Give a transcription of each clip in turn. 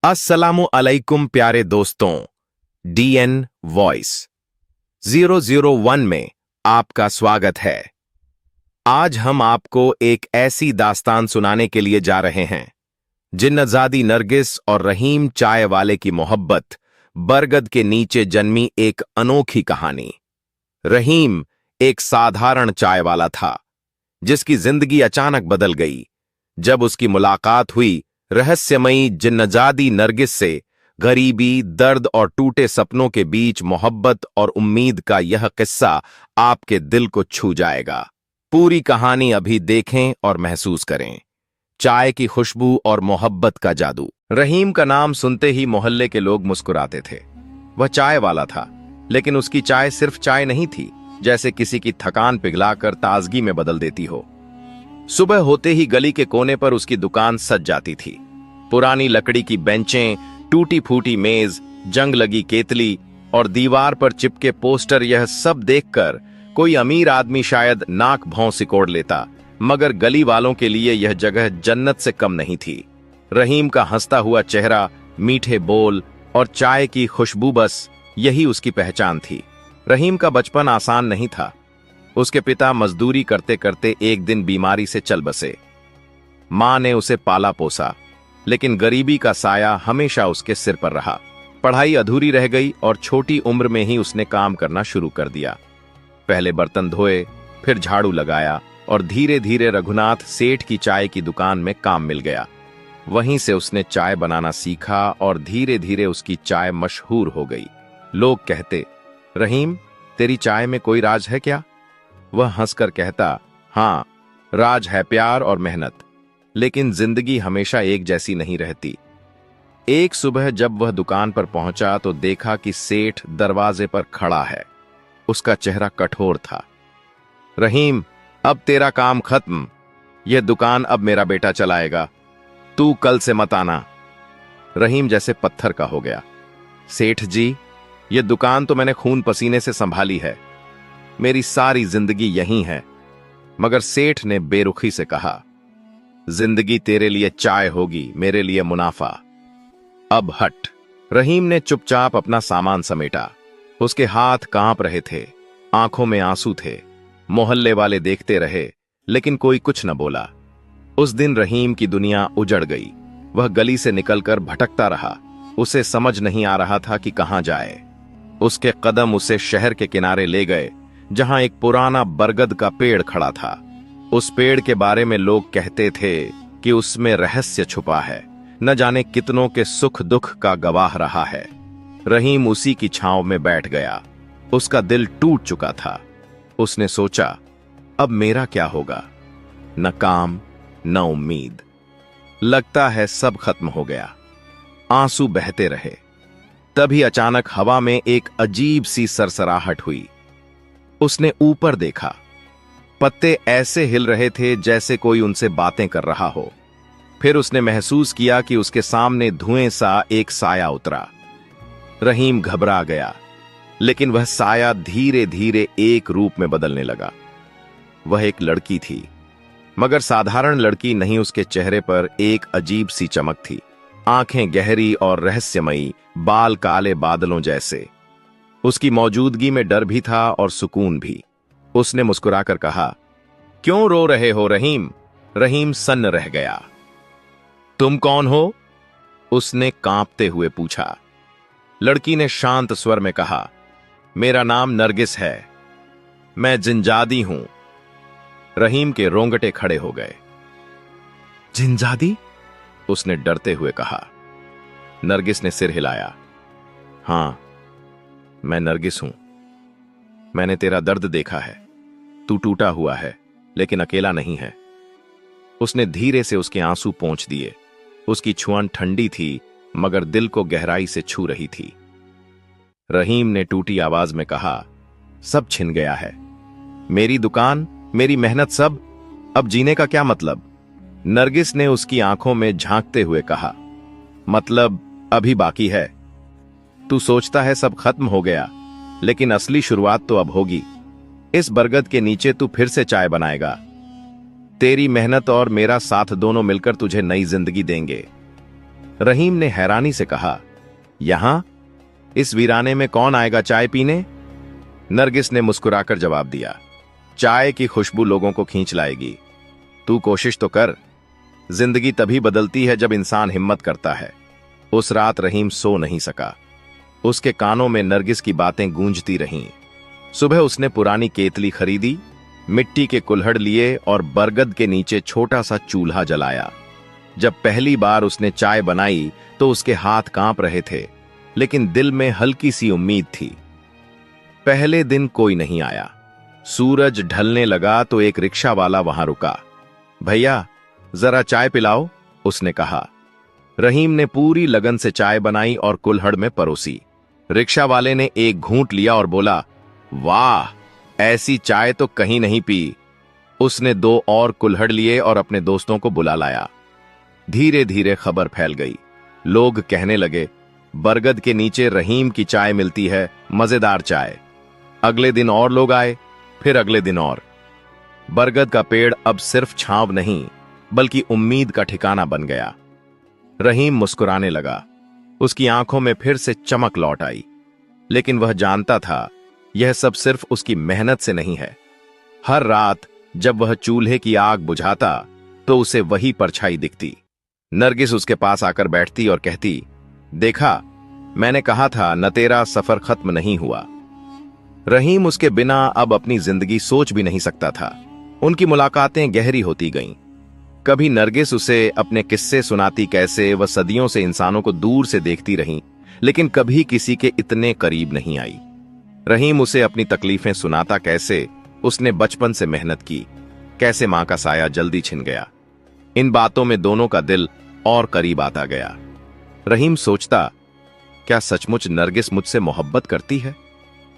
अस्सलामु अलैकुम प्यारे दोस्तों। डीएन वॉइस 001 में आपका स्वागत है। आज हम आपको एक ऐसी दास्तान सुनाने के लिए जा रहे हैं, जिन्नजादी नरगिस और रहीम चाय वाले की मोहब्बत, बरगद के नीचे जन्मी एक अनोखी कहानी। रहीम एक साधारण चाय वाला था, जिसकी जिंदगी अचानक बदल गई जब उसकी मुलाकात हुई रहस्यमयी जिन्नजादी नरगिस से। गरीबी, दर्द और टूटे सपनों के बीच मोहब्बत और उम्मीद का यह किस्सा आपके दिल को छू जाएगा। पूरी कहानी अभी देखें और महसूस करें। चाय की खुशबू और मोहब्बत का जादू। रहीम का नाम सुनते ही मोहल्ले के लोग मुस्कुराते थे। वह चाय वाला था, लेकिन उसकी चाय सिर्फ चाय नहीं थी, जैसे किसी की थकान पिघलाकर ताजगी में बदल देती हो। सुबह होते ही गली के कोने पर उसकी दुकान सज जाती थी। पुरानी लकड़ी की बेंचें, टूटी फूटी मेज, जंग लगी केतली और दीवार पर चिपके पोस्टर, यह सब देखकर कोई अमीर आदमी शायद नाक भौं सिकोड़ लेता, मगर गली वालों के लिए यह जगह जन्नत से कम नहीं थी। रहीम का हंसता हुआ चेहरा, मीठे बोल और चाय की खुशबू, बस यही उसकी पहचान थी। रहीम का बचपन आसान नहीं था। उसके पिता मजदूरी करते करते एक दिन बीमारी से चल बसे। मां ने उसे पाला पोसा, लेकिन गरीबी का साया हमेशा उसके सिर पर रहा। पढ़ाई अधूरी रह गई और छोटी उम्र में ही उसने काम करना शुरू कर दिया। पहले बर्तन धोए, फिर झाड़ू लगाया और धीरे धीरे रघुनाथ सेठ की चाय की दुकान में काम मिल गया। वहीं से उसने चाय बनाना सीखा और धीरे धीरे उसकी चाय मशहूर हो गई। लोग कहते, रहीम, तेरी चाय में कोई राज है क्या? वह हंसकर कहता, हाँ, राज है प्यार और मेहनत। लेकिन जिंदगी हमेशा एक जैसी नहीं रहती। एक सुबह जब वह दुकान पर पहुंचा तो देखा कि सेठ दरवाजे पर खड़ा है। उसका चेहरा कठोर था। रहीम, अब तेरा काम खत्म। यह दुकान अब मेरा बेटा चलाएगा। तू कल से मत आना। रहीम जैसे पत्थर का हो गया। सेठ जी, यह दुकान तो मैंने खून पसीने से संभाली है। मेरी सारी जिंदगी यहीं है। मगर सेठ ने बेरुखी से कहा, जिंदगी तेरे लिए चाय होगी, मेरे लिए मुनाफा। अब हट। रहीम ने चुपचाप अपना सामान समेटा। उसके हाथ कांप रहे थे, आंखों में आंसू थे। मोहल्ले वाले देखते रहे, लेकिन कोई कुछ न बोला। उस दिन रहीम की दुनिया उजड़ गई। वह गली से निकलकर भटकता रहा। उसे समझ नहीं आ रहा था कि कहां जाए। उसके कदम उसे शहर के किनारे ले गए, जहां एक पुराना बरगद का पेड़ खड़ा था। उस पेड़ के बारे में लोग कहते थे कि उसमें रहस्य छुपा है, न जाने कितनों के सुख दुख का गवाह रहा है। रहीम उसी की छांव में बैठ गया। उसका दिल टूट चुका था। उसने सोचा, अब मेरा क्या होगा? न काम, न उम्मीद। लगता है सब खत्म हो गया। आंसू बहते रहे। तभी अचानक हवा में एक अजीब सी सरसराहट हुई। उसने ऊपर देखा। पत्ते ऐसे हिल रहे थे जैसे कोई उनसे बातें कर रहा हो। फिर उसने महसूस किया कि उसके सामने धुएं सा एक साया उतरा। रहीम घबरा गया, लेकिन वह साया धीरे धीरे एक रूप में बदलने लगा। वह एक लड़की थी, मगर साधारण लड़की नहीं। उसके चेहरे पर एक अजीब सी चमक थी। आंखें गहरी और रहस्यमयी, बाल काले बादलों जैसे। उसकी मौजूदगी में डर भी था और सुकून भी। उसने मुस्कुराकर कहा, क्यों रो रहे हो रहीम? रहीम सन्न रह गया। तुम कौन हो? उसने कांपते हुए पूछा। लड़की ने शांत स्वर में कहा, मेरा नाम नरगिस है। मैं जिनजादी हूं। रहीम के रोंगटे खड़े हो गए। जिनजादी? उसने डरते हुए कहा। नरगिस ने सिर हिलाया। हां, मैं नरगिस हूं। मैंने तेरा दर्द देखा है। तू टूटा हुआ है, लेकिन अकेला नहीं है। उसने धीरे से उसके आंसू पोंछ दिए। उसकी छुआन ठंडी थी, मगर दिल को गहराई से छू रही थी। रहीम ने टूटी आवाज में कहा, सब छिन गया है। मेरी दुकान, मेरी मेहनत, सब। अब जीने का क्या मतलब? नरगिस ने उसकी आंखों में झांकते हुए कहा, मतलब अभी बाकी है। तू सोचता है सब खत्म हो गया, लेकिन असली शुरुआत तो अब होगी। इस बरगद के नीचे तू फिर से चाय बनाएगा। तेरी मेहनत और मेरा साथ दोनों मिलकर तुझे नई जिंदगी देंगे। रहीम ने हैरानी से कहा, यहां? इस वीराने में कौन आएगा चाय पीने? नरगिस ने मुस्कुराकर जवाब दिया, चाय की खुशबू लोगों को खींच लाएगी। तू कोशिश तो कर। जिंदगी तभी बदलती है जब इंसान हिम्मत करता है। उस रात रहीम सो नहीं सका। उसके कानों में नरगिस की बातें गूंजती रहीं। सुबह उसने पुरानी केतली खरीदी, मिट्टी के कुल्हड़ लिए और बरगद के नीचे छोटा सा चूल्हा जलाया। जब पहली बार उसने चाय बनाई तो उसके हाथ कांप रहे थे, लेकिन दिल में हल्की सी उम्मीद थी। पहले दिन कोई नहीं आया। सूरज ढलने लगा तो एक रिक्शा वाला वहां रुका। भैया, जरा चाय पिलाओ, उसने कहा। रहीम ने पूरी लगन से चाय बनाई और कुल्हड़ में परोसी। रिक्शा वाले ने एक घूंट लिया और बोला, वाह, ऐसी चाय तो कहीं नहीं पी। उसने 2 और कुल्हड़ लिए और अपने दोस्तों को बुला लाया। धीरे धीरे खबर फैल गई। लोग कहने लगे, बरगद के नीचे रहीम की चाय मिलती है, मजेदार चाय। अगले दिन और लोग आए, फिर अगले दिन और। बरगद का पेड़ अब सिर्फ छांव नहीं, बल्कि उम्मीद का ठिकाना बन गया। रहीम मुस्कुराने लगा। उसकी आंखों में फिर से चमक लौट आई। लेकिन वह जानता था, यह सब सिर्फ उसकी मेहनत से नहीं है। हर रात जब वह चूल्हे की आग बुझाता तो उसे वही परछाई दिखती। नरगिस उसके पास आकर बैठती और कहती, देखा, मैंने कहा था न तेरा सफर खत्म नहीं हुआ। रहीम उसके बिना अब अपनी जिंदगी सोच भी नहीं सकता था। उनकी मुलाकातें गहरी होती गईं। कभी नरगिस उसे अपने किस्से सुनाती, कैसे वह सदियों से इंसानों को दूर से देखती रही, लेकिन कभी किसी के इतने करीब नहीं आई। रहीम उसे अपनी तकलीफें सुनाता, कैसे उसने बचपन से मेहनत की, कैसे मां का साया जल्दी छिन गया। इन बातों में दोनों का दिल और करीब आता गया। रहीम सोचता, क्या सचमुच नरगिस मुझसे मोहब्बत करती है?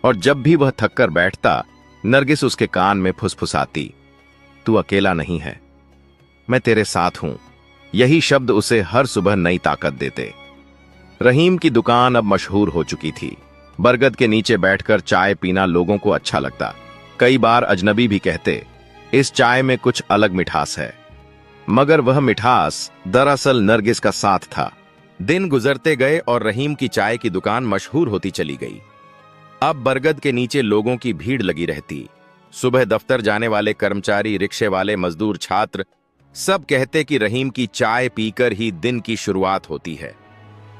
और जब भी वह थककर बैठता, नरगिस उसके कान में फुसफुसाती, तू अकेला नहीं है, मैं तेरे साथ हूं। यही शब्द उसे हर सुबह नई ताकत देते। रहीम की दुकान अब मशहूर हो चुकी थी। बरगद के नीचे बैठकर चाय पीना लोगों को अच्छा लगता। कई बार अजनबी भी कहते, इस चाय में कुछ अलग मिठास है। मगर वह मिठास दरअसल नरगिस का साथ था। दिन गुजरते गए और रहीम की चाय की दुकान मशहूर होती चली गई। अब बरगद के नीचे लोगों की भीड़ लगी रहती। सुबह दफ्तर जाने वाले कर्मचारी, रिक्शे वाले, मजदूर, छात्र, सब कहते कि रहीम की चाय पीकर ही दिन की शुरुआत होती है।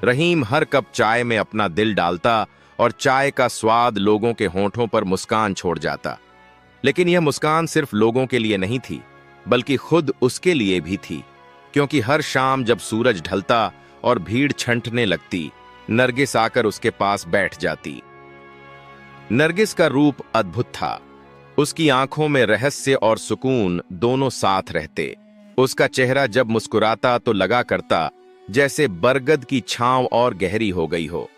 रहीम हर कप चाय में अपना दिल डालता और चाय का स्वाद लोगों के होंठों पर मुस्कान छोड़ जाता। लेकिन यह मुस्कान सिर्फ लोगों के लिए नहीं थी, बल्कि खुद उसके लिए भी थी, क्योंकि हर शाम जब सूरज ढलता और भीड़ छंटने लगती, नरगिस आकर उसके पास बैठ जाती। नरगिस का रूप अद्भुत था। उसकी आंखों में रहस्य और सुकून दोनों साथ रहते। उसका चेहरा जब मुस्कुराता तो लगा करता जैसे बरगद की छांव और गहरी हो गई हो।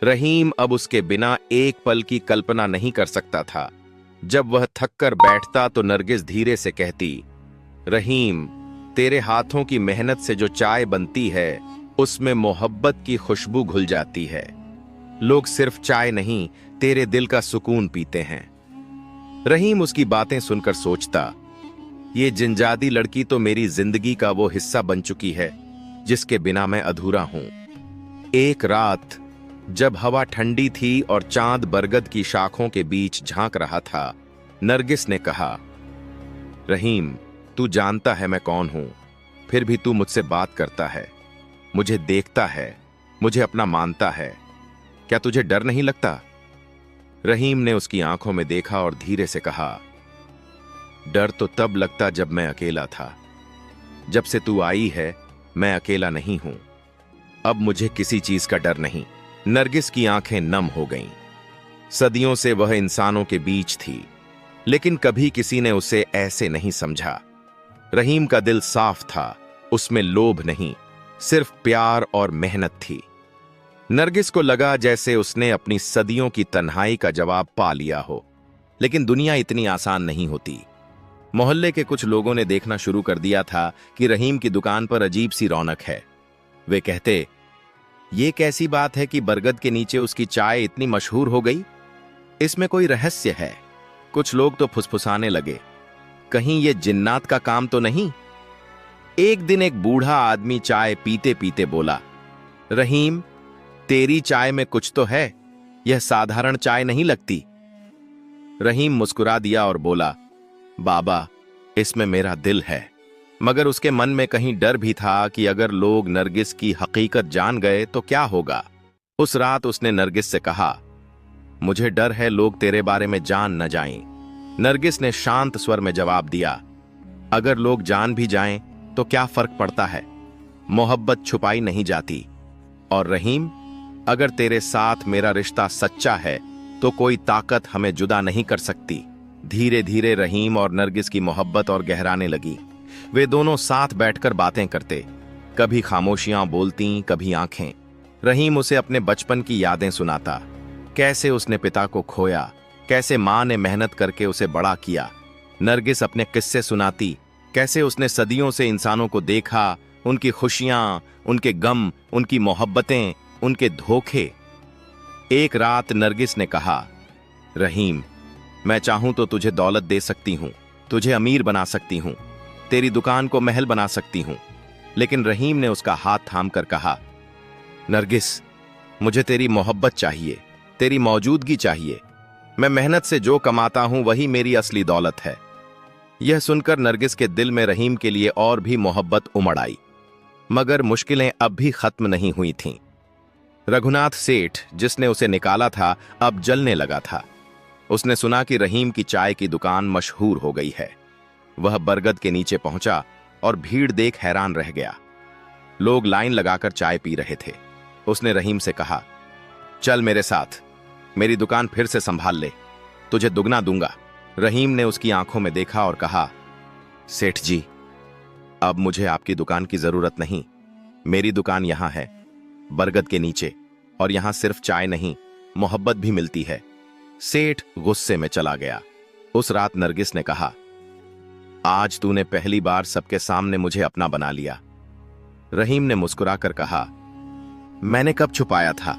रहीम अब उसके बिना एक पल की कल्पना नहीं कर सकता था। जब वह थककर बैठता तो नरगिस धीरे से कहती, रहीम, तेरे हाथों की मेहनत से जो चाय बनती है, उसमें मोहब्बत की खुशबू घुल जाती है। लोग सिर्फ चाय नहीं, तेरे दिल का सुकून पीते हैं। रहीम उसकी बातें सुनकर सोचता, ये जिंजादी लड़की तो मेरी जिंदगी का वो हिस्सा बन चुकी है जिसके बिना मैं अधूरा हूं। एक रात जब हवा ठंडी थी और चांद बरगद की शाखों के बीच झांक रहा था, नरगिस ने कहा, रहीम, तू जानता है मैं कौन हूं, फिर भी तू मुझसे बात करता है, मुझे देखता है, मुझे अपना मानता है। क्या तुझे डर नहीं लगता? रहीम ने उसकी आंखों में देखा और धीरे से कहा, डर तो तब लगता जब मैं अकेला था। जब से तू आई है, मैं अकेला नहीं हूं। अब मुझे किसी चीज का डर नहीं। नरगिस की आंखें नम हो गईं। सदियों से वह इंसानों के बीच थी, लेकिन कभी किसी ने उसे ऐसे नहीं समझा। रहीम का दिल साफ था, उसमें लोभ नहीं, सिर्फ प्यार और मेहनत थी। नरगिस को लगा जैसे उसने अपनी सदियों की तन्हाई का जवाब पा लिया हो। लेकिन दुनिया इतनी आसान नहीं होती। मोहल्ले के कुछ लोगों ने देखना शुरू कर दिया था कि रहीम की दुकान पर अजीब सी रौनक है। वे कहते, ये कैसी बात है कि बरगद के नीचे उसकी चाय इतनी मशहूर हो गई? इसमें कोई रहस्य है। कुछ लोग तो फुसफुसाने लगे, कहीं ये जिन्नात का काम तो नहीं? एक दिन एक बूढ़ा आदमी चाय पीते पीते बोला, रहीम, तेरी चाय में कुछ तो है, यह साधारण चाय नहीं लगती। रहीम मुस्कुरा दिया और बोला, बाबा, इसमें मेरा दिल है। मगर उसके मन में कहीं डर भी था कि अगर लोग नरगिस की हकीकत जान गए तो क्या होगा। उस रात उसने नरगिस से कहा, मुझे डर है लोग तेरे बारे में जान न जाएं। नरगिस ने शांत स्वर में जवाब दिया, अगर लोग जान भी जाएं तो क्या फर्क पड़ता है, मोहब्बत छुपाई नहीं जाती। और रहीम, अगर तेरे साथ मेरा रिश्ता सच्चा है तो कोई ताकत हमें जुदा नहीं कर सकती। धीरे धीरे रहीम और नरगिस की मोहब्बत और गहराने लगी। वे दोनों साथ बैठकर बातें करते, कभी खामोशियां बोलती, कभी आंखें। रहीम उसे अपने बचपन की यादें सुनाता, कैसे उसने पिता को खोया, कैसे मां ने मेहनत करके उसे बड़ा किया। नरगिस अपने किस्से सुनाती, कैसे उसने सदियों से इंसानों को देखा, उनकी खुशियां, उनके गम, उनकी मोहब्बतें, उनके धोखे। एक रात नरगिस ने कहा, रहीम, मैं चाहूं तो तुझे दौलत दे सकती हूं, तुझे अमीर बना सकती हूं, तेरी दुकान को महल बना सकती हूं। लेकिन रहीम ने उसका हाथ थामकर कहा, नरगिस, मुझे तेरी मोहब्बत चाहिए, तेरी मौजूदगी चाहिए। मैं मेहनत से जो कमाता हूं वही मेरी असली दौलत है। यह सुनकर नरगिस के दिल में रहीम के लिए और भी मोहब्बत उमड़ आई। मगर मुश्किलें अब भी खत्म नहीं हुई थीं। रघुनाथ सेठ, जिसने उसे निकाला था, अब जलने लगा था। उसने सुना कि रहीम की चाय की दुकान मशहूर हो गई है। वह बरगद के नीचे पहुंचा और भीड़ देख हैरान रह गया। लोग लाइन लगाकर चाय पी रहे थे। उसने रहीम से कहा, चल मेरे साथ, मेरी दुकान फिर से संभाल ले, तुझे दुगना दूंगा। रहीम ने उसकी आंखों में देखा और कहा, सेठ जी, अब मुझे आपकी दुकान की जरूरत नहीं। मेरी दुकान यहां है, बरगद के नीचे, और यहां सिर्फ चाय नहीं, मोहब्बत भी मिलती है। सेठ गुस्से में चला गया। उस रात नरगिस ने कहा, आज तूने पहली बार सबके सामने मुझे अपना बना लिया। रहीम ने मुस्कुराकर कहा, मैंने कब छुपाया था,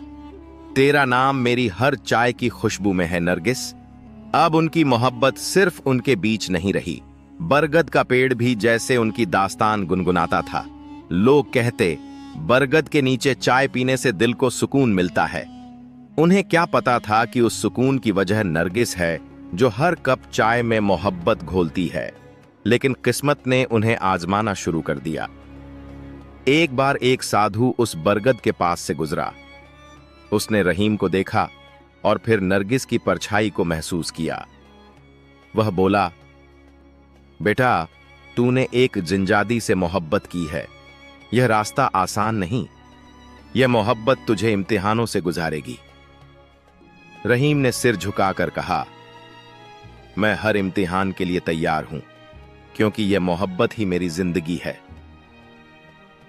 तेरा नाम मेरी हर चाय की खुशबू में है नरगिस। अब उनकी मोहब्बत सिर्फ उनके बीच नहीं रही, बरगद का पेड़ भी जैसे उनकी दास्तान गुनगुनाता था। लोग कहते, बरगद के नीचे चाय पीने से दिल को सुकून मिलता है। उन्हें क्या पता था कि उस सुकून की वजह नरगिस है, जो हर कप चाय में मोहब्बत घोलती है। लेकिन किस्मत ने उन्हें आजमाना शुरू कर दिया। एक बार एक साधु उस बरगद के पास से गुजरा। उसने रहीम को देखा और फिर नरगिस की परछाई को महसूस किया। वह बोला, बेटा, तूने एक जिंजादी से मोहब्बत की है। यह रास्ता आसान नहीं, यह मोहब्बत तुझे इम्तिहानों से गुजारेगी। रहीम ने सिर झुकाकर कहा, मैं हर इम्तिहान के लिए तैयार हूं, क्योंकि यह मोहब्बत ही मेरी जिंदगी है।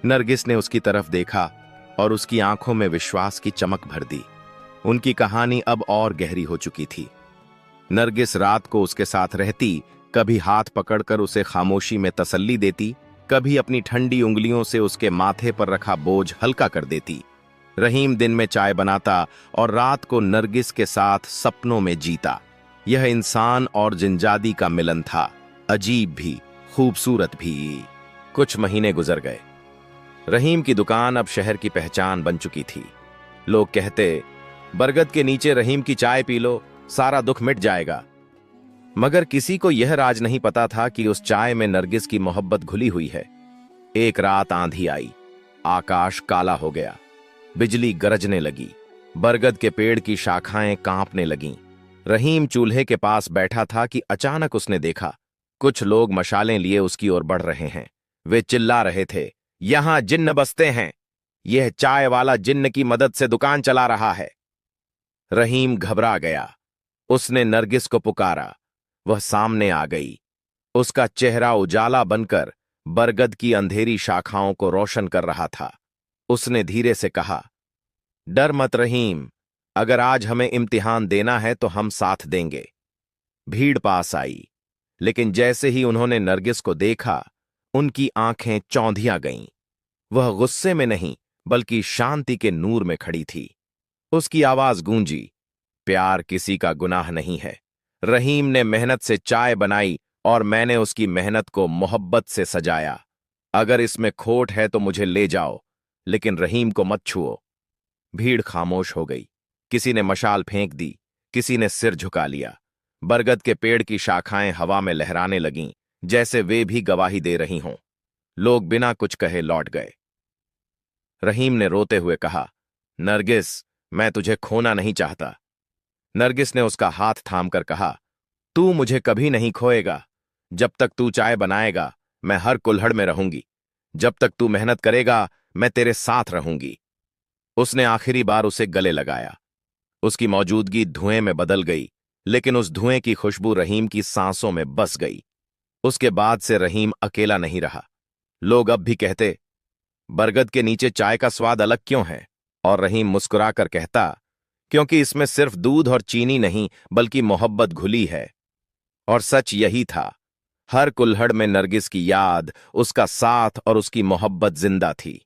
नरगिस ने उसकी तरफ देखा और उसकी आंखों में विश्वास की चमक भर दी। उनकी कहानी अब और गहरी हो चुकी थी। नरगिस रात को उसके साथ रहती, कभी हाथ पकड़कर उसे खामोशी में तसल्ली देती, कभी अपनी ठंडी उंगलियों से उसके माथे पर रखा बोझ हल्का कर देती। रहीम दिन में चाय बनाता और रात को नरगिस के साथ सपनों में जीता। यह इंसान और जिंजादी का मिलन था, अजीब भी, खूबसूरत भी। कुछ महीने गुजर गए। रहीम की दुकान अब शहर की पहचान बन चुकी थी। लोग कहते, बरगद के नीचे रहीम की चाय पी लो, सारा दुख मिट जाएगा। मगर किसी को यह राज नहीं पता था कि उस चाय में नरगिस की मोहब्बत घुली हुई है। एक रात आंधी आई, आकाश काला हो गया, बिजली गरजने लगी, बरगद के पेड़ की शाखाएं कांपने लगीं। रहीम चूल्हे के पास बैठा था कि अचानक उसने देखा, कुछ लोग मशालें लिए उसकी ओर बढ़ रहे हैं। वे चिल्ला रहे थे, यहां जिन्न बसते हैं, यह चाय वाला जिन्न की मदद से दुकान चला रहा है। रहीम घबरा गया। उसने नरगिस को पुकारा। वह सामने आ गई। उसका चेहरा उजाला बनकर बरगद की अंधेरी शाखाओं को रोशन कर रहा था। उसने धीरे से कहा, डर मत रहीम, अगर आज हमें इम्तिहान देना है तो हम साथ देंगे। भीड़ पास आई, लेकिन जैसे ही उन्होंने नरगिस को देखा, उनकी आंखें चौंधिया गईं। वह गुस्से में नहीं, बल्कि शांति के नूर में खड़ी थी। उसकी आवाज गूंजी, प्यार किसी का गुनाह नहीं है। रहीम ने मेहनत से चाय बनाई और मैंने उसकी मेहनत को मोहब्बत से सजाया। अगर इसमें खोट है तो मुझे ले जाओ, लेकिन रहीम को मत छुओ। भीड़ खामोश हो गई। किसी ने मशाल फेंक दी, किसी ने सिर झुका लिया। बरगद के पेड़ की शाखाएं हवा में लहराने लगीं, जैसे वे भी गवाही दे रही हों। लोग बिना कुछ कहे लौट गए। रहीम ने रोते हुए कहा, नरगिस, मैं तुझे खोना नहीं चाहता। नरगिस ने उसका हाथ थामकर कहा, तू मुझे कभी नहीं खोएगा। जब तक तू चाय बनाएगा मैं हर कुल्हड़ में रहूंगी। जब तक तू मेहनत करेगा मैं तेरे साथ रहूंगी। उसने आखिरी बार उसे गले लगाया। उसकी मौजूदगी धुएं में बदल गई, लेकिन उस धुएं की खुशबू रहीम की सांसों में बस गई। उसके बाद से रहीम अकेला नहीं रहा। लोग अब भी कहते, बरगद के नीचे चाय का स्वाद अलग क्यों है? और रहीम मुस्कुराकर कहता, क्योंकि इसमें सिर्फ दूध और चीनी नहीं बल्कि मोहब्बत घुली है। और सच यही था। हर कुल्हड़ में नरगिस की याद, उसका साथ और उसकी मोहब्बत जिंदा थी।